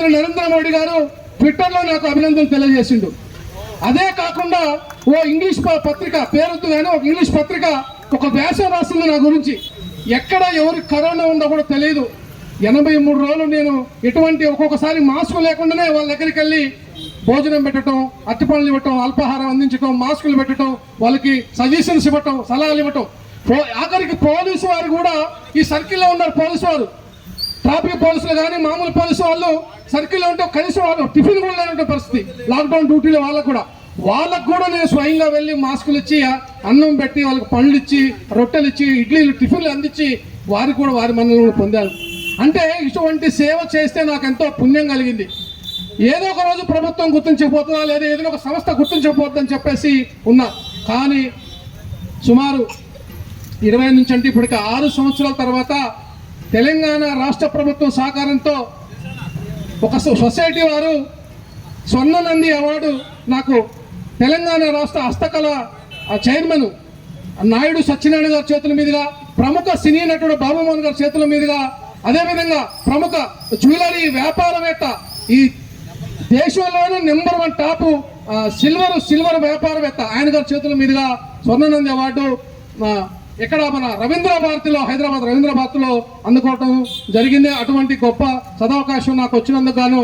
ప్రధానమంత్రి నరేంద్ర మోడీ గారు ట్విట్టర్లో నాకు అభినందనలు తెలియజేసిండు. అదే కాకుండా ఓ ఇంగ్లీష్ పత్రిక పేరుతో కానీ ఒక ఇంగ్లీష్ పత్రిక ఒక వ్యాసం రాసింది నా గురించి. ఎక్కడ ఎవరికి కరోనా ఉందో కూడా తెలియదు. 83 రోజులు నేను ఎటువంటి ఒక్కొక్కసారి మాస్క్ లేకుండానే వాళ్ళ దగ్గరికి వెళ్ళి భోజనం పెట్టడం, అట్టిపనులు ఇవ్వటం, అల్పాహారం అందించడం, మాస్కులు పెట్టడం, వాళ్ళకి సజెషన్స్ ఇవ్వటం, సలహాలు ఇవ్వటం. ఆఖరికి పోలీసు వారు కూడా ఈ సర్కిల్లో ఉన్నారు. పోలీసు వారు, ట్రాఫిక్ పోలీసులు కానీ మామూలు పోలీసు వాళ్ళు సర్కిల్లో ఉంటే కనీసం వాళ్ళు టిఫిన్ కూడా లేనటువంటి పరిస్థితి. లాక్డౌన్ డ్యూటీలో వాళ్ళకు కూడా నేను స్వయంగా వెళ్ళి మాస్కులు ఇచ్చి, అన్నం పెట్టి, వాళ్ళకి పండ్లు ఇచ్చి, రొట్టెలు ఇచ్చి, ఇడ్లీలు, టిఫిన్లు అందించి వారికి కూడా వారి మన్ననలు పొందాను. అంటే ఇటువంటి సేవ చేస్తే నాకు ఎంతో పుణ్యం కలిగింది. ఏదో ఒక రోజు ప్రభుత్వం గుర్తించకపోతుందా, లేదా ఏదైనా ఒక సంస్థ గుర్తించకపోతుందని చెప్పేసి ఉన్నా. కానీ సుమారు 20 నుంచి అంటే ఇప్పటికి 6 సంవత్సరాల తర్వాత తెలంగాణ రాష్ట్ర ప్రభుత్వం సహకారంతో ఒక సొసైటీ వారు స్వర్ణ నంది అవార్డు నాకు తెలంగాణ రాష్ట్ర హస్తకళ చైర్మన్ నాయుడు సత్యనారాయణ గారి చేతుల మీదుగా, ప్రముఖ సినీ నటుడు బాబుమోహన్ గారి చేతుల మీదుగా, అదేవిధంగా ప్రముఖ జ్యువెలరీ వ్యాపారవేత్త, ఈ దేశంలోనే నెంబర్ 1 టాప్ సిల్వర్ వ్యాపారవేత్త ఆయన గారి చేతుల మీదుగా స్వర్ణనంది అవార్డు ఇక్కడ మన రవీంద్ర భారతిలో, హైదరాబాద్ రవీంద్ర భారతిలో అందుకోవటం జరిగింది. అటువంటి గొప్ప సదవకాశం నాకు వచ్చినందుకు గాను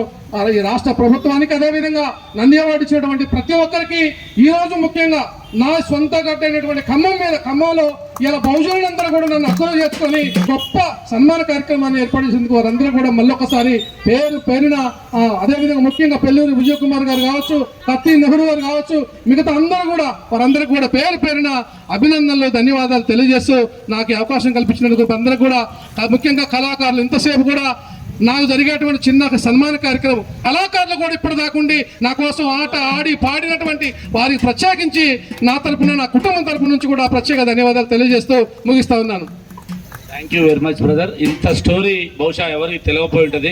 ఈ రాష్ట్ర ప్రభుత్వానికి, అదేవిధంగా నంది అవార్డు ఇచ్చినటువంటి ప్రతి ఒక్కరికి, ఈరోజు ముఖ్యంగా నా సొంత గడ్డైనటువంటి ఖమ్మంలో ఇలా బహుజనులందరూ కూడా నన్ను అక్కులు చేసుకొని గొప్ప సన్మాన కార్యక్రమాన్ని ఏర్పాటు చేసేందుకు వారందరూ కూడా మళ్ళొకసారి పేరున అదేవిధంగా ముఖ్యంగా పెళ్ళూరి విజయ్ కుమార్ గారు కావచ్చు, కత్తి నెహ్రూ గారు కావచ్చు, మిగతా అందరూ కూడా వారందరికీ కూడా పేరున అభినందనలు, ధన్యవాదాలు తెలియజేస్తూ నాకు ఈ అవకాశం కల్పించినందుకు అందరికీ కూడా, ముఖ్యంగా కళాకారులు ఇంతసేపు కూడా నాకు జరిగేటువంటి చిన్న సన్మాన కార్యక్రమం, కళాకారులు కూడా ఇప్పుడు దాకుండి నా కోసం ఆట ఆడి పాడినటువంటి వారికి ప్రత్యేకించి నా తరపున, నా కుటుంబం తరపు నుంచి కూడా ప్రత్యేక ధన్యవాదాలు తెలియజేస్తూ ముగిస్తా ఉన్నాను. Thank you very much brother. ఇంత స్టోరీ బహుశా ఎవరికి తెలియకపోయి ఉంటుంది.